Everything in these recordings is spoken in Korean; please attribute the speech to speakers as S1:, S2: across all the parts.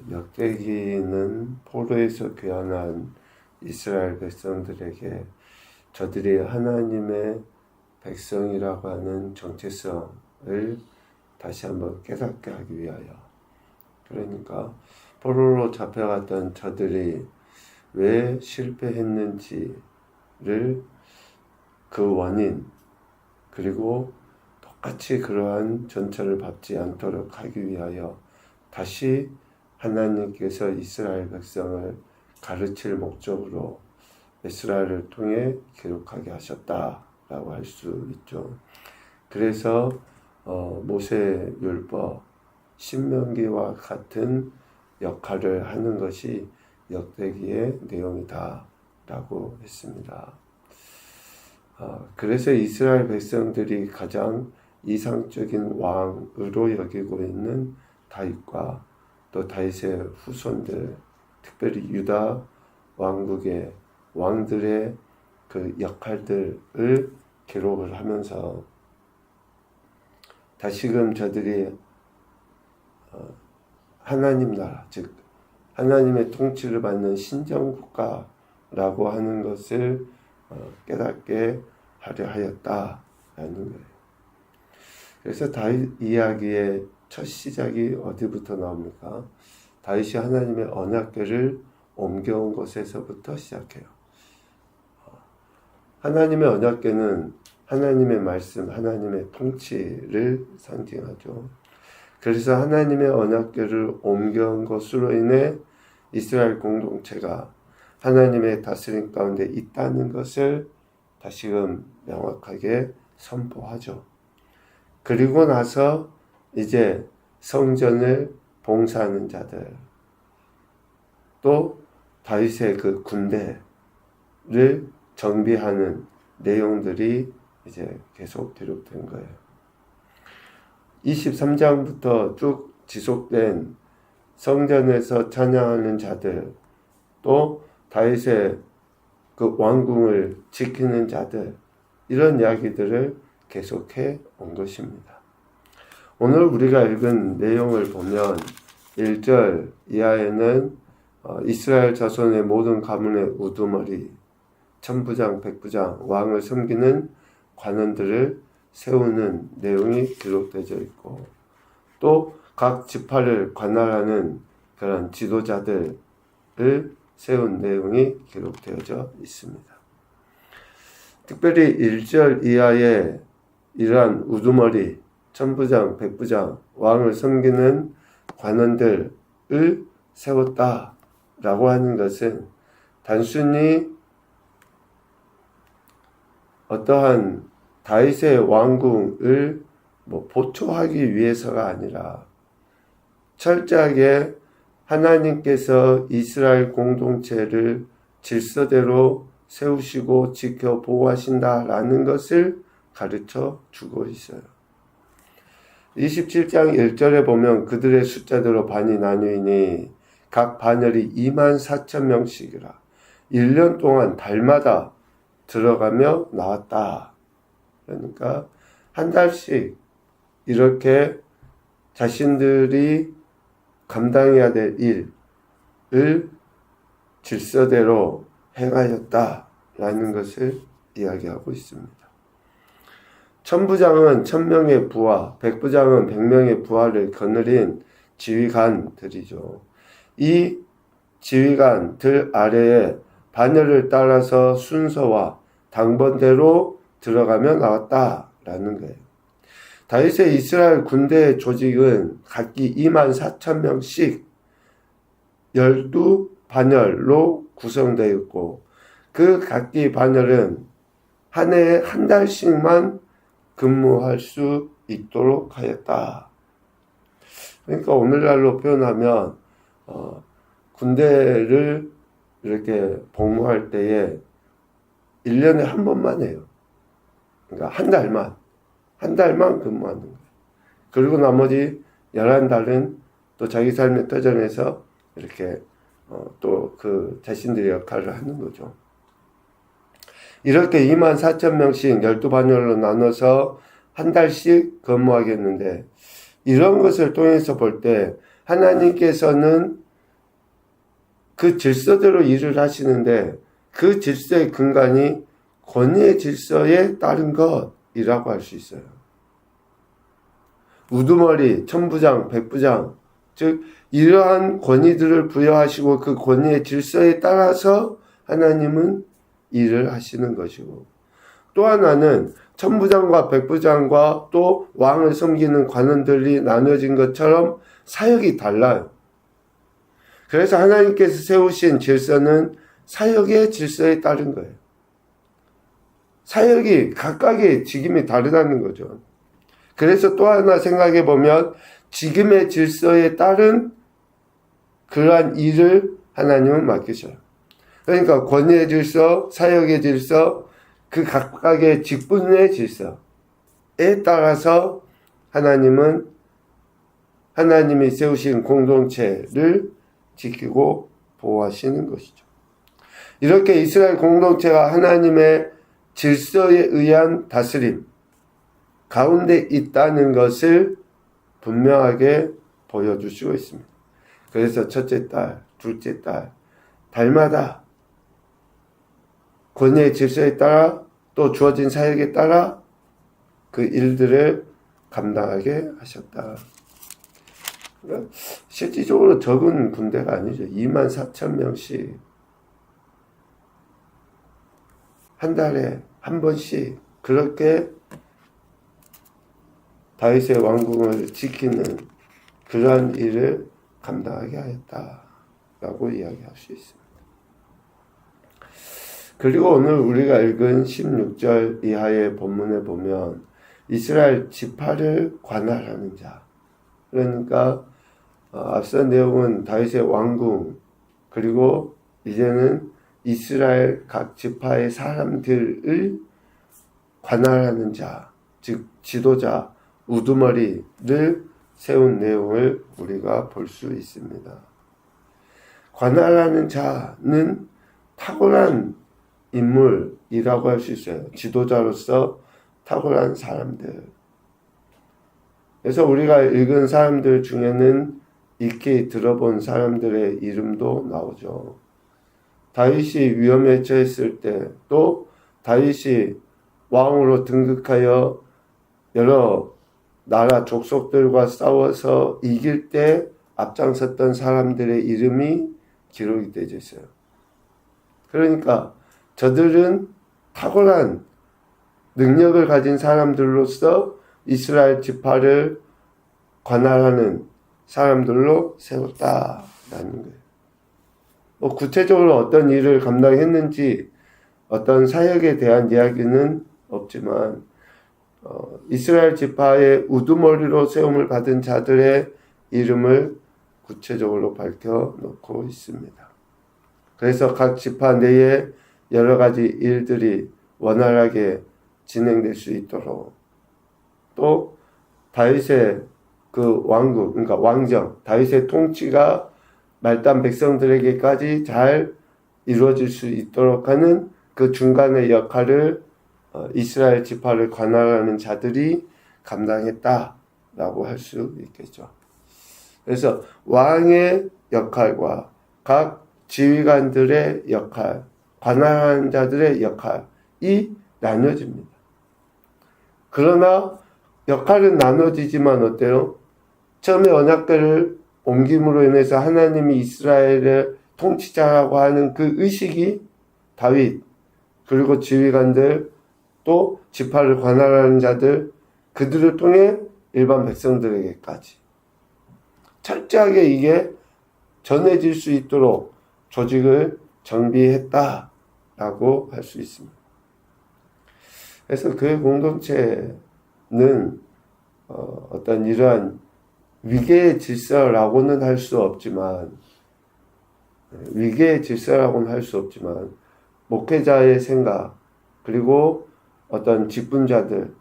S1: 역대기는 포로에서 귀환한 이스라엘 백성들에게 저들이 하나님의 백성이라고 하는 정체성을 다시 한번 깨닫게 하기 위하여, 그러니까 포로로 잡혀갔던 저들이 왜 실패했는지를 그 원인, 그리고 똑같이 그러한 전철을 밟지 않도록 하기 위하여 다시 하나님께서 이스라엘 백성을 가르칠 목적으로 에스라를 통해 기록하게 하셨다라고 할 수 있죠. 그래서 모세율법, 신명기와 같은 역할을 하는 것이 역대기의 내용이다라고 했습니다. 그래서 이스라엘 백성들이 가장 이상적인 왕으로 여기고 있는 다윗과 또 다윗의 후손들, 특별히 유다 왕국의 왕들의 그 역할들을 기록을 하면서 다시금 저들이 하나님 나라, 즉 하나님의 통치를 받는 신정국가라고 하는 것을 깨닫게 하려 하였다라는 거예요. 그래서 다윗 이야기의 첫 시작이 어디부터 나옵니까? 다윗이 하나님의 언약궤를 옮겨온 것에서부터 시작해요. 하나님의 언약궤는 하나님의 말씀, 하나님의 통치를 상징하죠. 그래서 하나님의 언약궤를 옮겨온 것으로 인해 이스라엘 공동체가 하나님의 다스림 가운데 있다는 것을 다시금 명확하게 선포하죠. 그리고 나서 이제 성전을 봉사하는 자들, 또 다윗의 그 군대를 정비하는 내용들이 이제 계속 기록된 거예요. 23장부터 쭉 지속된 성전에서 찬양하는 자들, 또 다윗의 그 왕궁을 지키는 자들, 이런 이야기들을 계속해 온 것입니다. 오늘 우리가 읽은 내용을 보면 1절 이하에는 이스라엘 자손의 모든 가문의 우두머리, 천부장, 백부장, 왕을 섬기는 관원들을 세우는 내용이 기록되어 있고, 또 각 지파를 관할하는 그런 지도자들을 세운 내용이 기록되어져 있습니다. 특별히 1절 이하에 이러한 우두머리, 천부장, 백부장, 왕을 섬기는 관원들을 세웠다라고 하는 것은 단순히 어떠한 다윗의 왕궁을 보초하기 위해서가 아니라 철저하게 하나님께서 이스라엘 공동체를 질서대로 세우시고 지켜 보호하신다라는 것을 가르쳐 주고 있어요. 27장 1절에 보면 그들의 숫자대로 반이 나뉘니 각 반열이 24,000명씩이라 1년 동안 달마다 들어가며 나왔다. 그러니까 한 달씩 이렇게 자신들이 감당해야 될 일을 질서대로 행하였다라는 것을 이야기하고 있습니다. 천부장은 1000명의 부하, 백부장은 100명의 부하를 거느린 지휘관들이죠. 이 지휘관들 아래에 반열을 따라서 순서와 당번대로 들어가며 나왔다라는 거예요. 다윗의 이스라엘 군대의 조직은 각기 24,000명씩 12반열로 구성되어 있고, 그 각기 반열은 한 해에 한 달씩만 근무할 수 있도록 하였다. 그러니까 오늘날로 표현하면 군대를 이렇게 복무할 때에 1년에 한 번만 해요. 그러니까 한 달만 근무하는 거예요. 그리고 나머지 11달은 또 자기 삶의 터전에서 이렇게 또 그 자신들의 역할을 하는 거죠. 이렇게 24,000명씩 12반열로 나눠서 한 달씩 근무하겠는데, 이런 것을 통해서 볼 때 하나님께서는 그 질서대로 일을 하시는데 그 질서의 근간이 권위의 질서에 따른 것이라고 할 수 있어요. 우두머리, 천부장, 백부장, 즉 이러한 권위들을 부여하시고 그 권위의 질서에 따라서 하나님은 일을 하시는 것이고, 또 하나는 천부장과 백부장과 또 왕을 섬기는 관원들이 나눠진 것처럼 사역이 달라요. 그래서 하나님께서 세우신 질서는 사역의 질서에 따른 거예요. 사역이 각각의 직임이 다르다는 거죠. 그래서 또 하나 생각해 보면 지금의 질서에 따른 그러한 일을 하나님은 맡기셔요. 그러니까 권위의 질서, 사역의 질서, 그 각각의 직분의 질서에 따라서 하나님은 하나님이 세우신 공동체를 지키고 보호하시는 것이죠. 이렇게 이스라엘 공동체가 하나님의 질서에 의한 다스림 가운데 있다는 것을 분명하게 보여주시고 있습니다. 그래서 첫째 딸, 둘째 딸, 달마다 권위의 질서에 따라 또 주어진 사역에 따라 그 일들을 감당하게 하셨다. 그러니까 실질적으로 적은 군대가 아니죠. 24,000명씩 한 달에 한 번씩 그렇게 다윗의 왕궁을 지키는 그러한 일을 감당하게 하였다라고 이야기할 수 있습니다. 그리고 오늘 우리가 읽은 16절 이하의 본문에 보면 이스라엘 지파를 관할하는 자, 그러니까 앞선 내용은 다윗의 왕궁, 그리고 이제는 이스라엘 각 지파의 사람들을 관할하는 자, 즉 지도자, 우두머리를 세운 내용을 우리가 볼 수 있습니다. 관할하는 자는 탁월한 인물이라고 할 수 있어요. 지도자로서 탁월한 사람들. 그래서 우리가 읽은 사람들 중에는 익히 들어본 사람들의 이름도 나오죠. 다윗이 위험에 처했을 때, 또 다윗이 왕으로 등극하여 여러 나라 족속들과 싸워서 이길 때 앞장섰던 사람들의 이름이 기록이 되어 있어요. 그러니까 저들은 탁월한 능력을 가진 사람들로서 이스라엘 지파를 관할하는 사람들로 세웠다라는 거예요. 구체적으로 어떤 일을 감당했는지 어떤 사역에 대한 이야기는 없지만 이스라엘 지파의 우두머리로 세움을 받은 자들의 이름을 구체적으로 밝혀놓고 있습니다. 그래서 각 지파 내에 여러 가지 일들이 원활하게 진행될 수 있도록, 또 다윗의 그 왕국, 그러니까 왕정, 다윗의 통치가 말단 백성들에게까지 잘 이루어질 수 있도록 하는 그 중간의 역할을 이스라엘 지파를 관할하는 자들이 감당했다라고 할 수 있겠죠. 그래서 왕의 역할과 각 지휘관들의 역할, 관할하는 자들의 역할이 나눠집니다. 그러나 역할은 나눠지지만 어때요? 처음에 언약궤를 옮김으로 인해서 하나님이 이스라엘의 통치자라고 하는 그 의식이 다윗, 그리고 지휘관들, 또 지파를 관할하는 자들, 그들을 통해 일반 백성들에게까지 철저하게 이게 전해질 수 있도록 조직을 정비했다라고 할 수 있습니다. 그래서 그 공동체는 어떤 이러한 위계의 질서라고는 할 수 없지만, 목회자의 생각, 그리고 어떤 직분자들,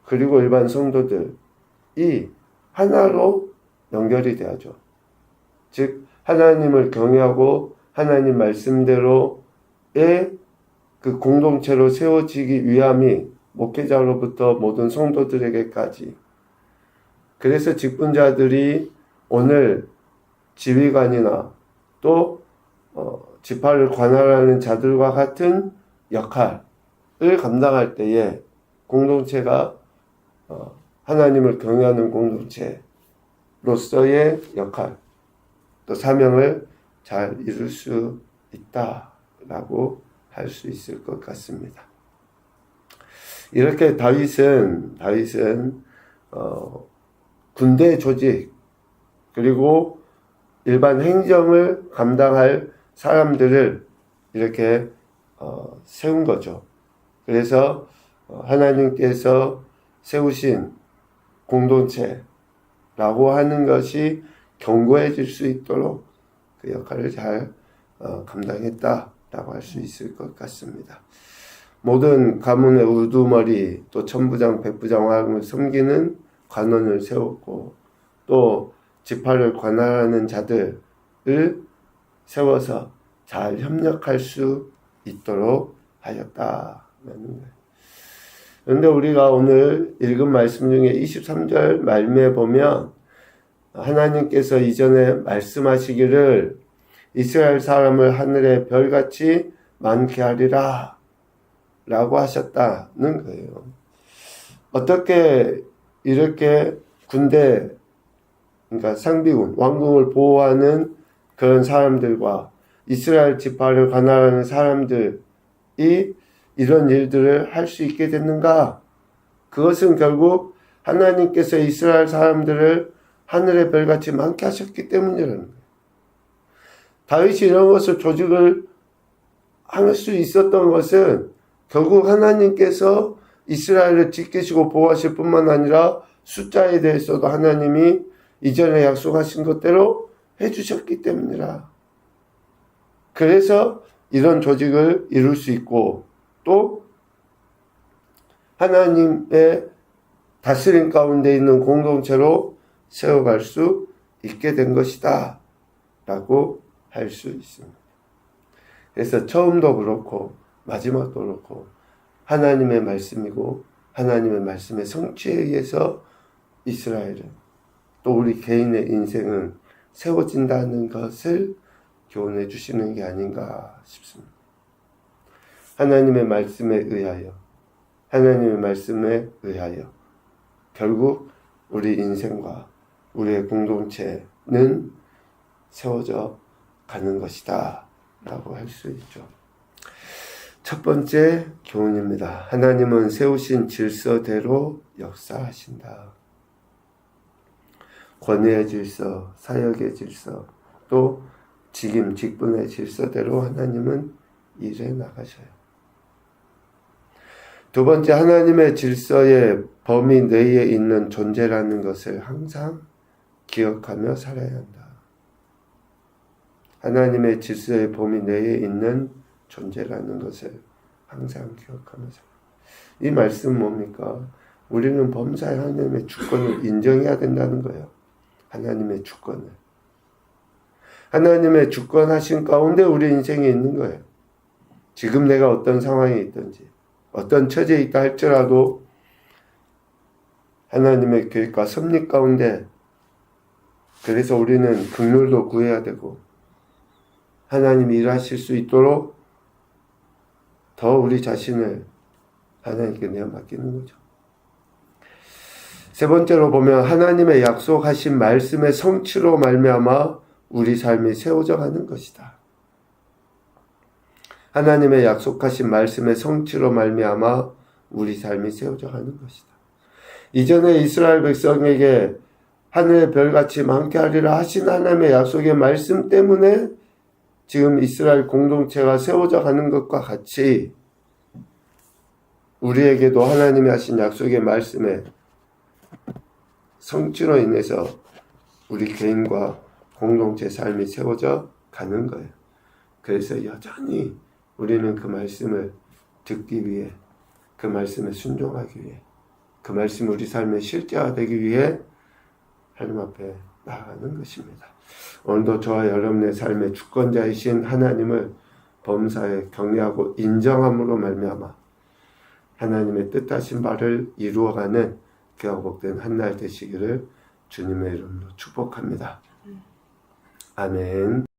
S1: 그리고 일반 성도들이 하나로 연결이 되어야죠. 즉 하나님을 경외하고 하나님 말씀대로의 그 공동체로 세워지기 위함이 목회자로부터 모든 성도들에게까지. 그래서 직분자들이 오늘 지휘관이나 또 지파를 관할하는 자들과 같은 역할을 감당할 때에 공동체가 하나님을 경외하는 공동체로서의 역할, 또 사명을 잘 이룰 수 있다라고 할 수 있을 것 같습니다. 이렇게 다윗은 군대 조직 그리고 일반 행정을 감당할 사람들을 이렇게 세운 거죠. 그래서 하나님께서 세우신 공동체라고 하는 것이 견고해질 수 있도록 그 역할을 잘 감당했다라고 할 수 있을 것 같습니다. 모든 가문의 우두머리 또 천부장 백부장을 섬기는 관원을 세웠고 또 지파를 관할하는 자들을 세워서 잘 협력할 수 있도록 하였다라는 거예요. 그런데 우리가 오늘 읽은 말씀 중에 23절 말미에 보면 하나님께서 이전에 말씀하시기를 이스라엘 사람을 하늘의 별같이 많게 하리라 라고 하셨다는 거예요. 어떻게 이렇게 군대, 그러니까 상비군, 왕궁을 보호하는 그런 사람들과 이스라엘 지파를 관할하는 사람들이 이런 일들을 할 수 있게 됐는가? 그것은 결국 하나님께서 이스라엘 사람들을 하늘의 별같이 많게 하셨기 때문이라는 거예요. 다윗이 이런 것을 조직을 할 수 있었던 것은 결국 하나님께서 이스라엘을 지키시고 보호하실 뿐만 아니라 숫자에 대해서도 하나님이 이전에 약속하신 것대로 해주셨기 때문이라. 그래서 이런 조직을 이룰 수 있고 또 하나님의 다스림 가운데 있는 공동체로 세워갈 수 있게 된 것이다 라고 할 수 있습니다. 그래서 처음도 그렇고 마지막도 그렇고 하나님의 말씀이고 하나님의 말씀의 성취에 의해서 이스라엘은 또 우리 개인의 인생은 세워진다는 것을 교훈해 주시는 게 아닌가 싶습니다. 하나님의 말씀에 의하여 결국 우리 인생과 우리의 공동체는 세워져 가는 것이다 라고 할 수 있죠. 첫 번째 교훈입니다. 하나님은 세우신 질서대로 역사하신다. 권위의 질서, 사역의 질서, 또 직임, 직분의 질서대로 하나님은 일해 나가셔요. 두 번째, 하나님의 질서의 범위 내에 있는 존재라는 것을 항상 기억하며 살아야 한다. 하나님의 질서의 범위 내에 있는 존재라는 것을 항상 기억하며 살아야 한다. 이 말씀은 뭡니까? 우리는 범사에 하나님의 주권을 인정해야 된다는 거예요. 하나님의 주권을. 하나님의 주권하신 가운데 우리 인생에 있는 거예요. 지금 내가 어떤 상황에 있든지 어떤 처지에 있다 할지라도 하나님의 계획과 섭리 가운데 그래서 우리는 긍휼도 구해야 되고 하나님이 일하실 수 있도록 더 우리 자신을 하나님께 내어 맡기는 거죠. 세 번째로 보면 하나님의 약속하신 말씀의 성취로 말미암아 우리 삶이 세워져 가는 것이다. 하나님의 약속하신 말씀의 성취로 말미암아 우리 삶이 세워져 가는 것이다. 이전에 이스라엘 백성에게 하늘의 별같이 많게 하리라 하신 하나님의 약속의 말씀 때문에 지금 이스라엘 공동체가 세워져 가는 것과 같이 우리에게도 하나님이 하신 약속의 말씀의 성취로 인해서 우리 개인과 공동체 삶이 세워져 가는 거예요. 그래서 여전히 우리는 그 말씀을 듣기 위해, 그 말씀에 순종하기 위해, 그 말씀이 우리 삶에 실제화되기 위해 하나님 앞에 나아가는 것입니다. 오늘도 저와 여러분의 삶의 주권자이신 하나님을 범사에 경외하고 인정함으로 말미암아 하나님의 뜻하신 바를 이루어가는 귀하고 복된 한 날 되시기를 주님의 이름으로 축복합니다. 아멘.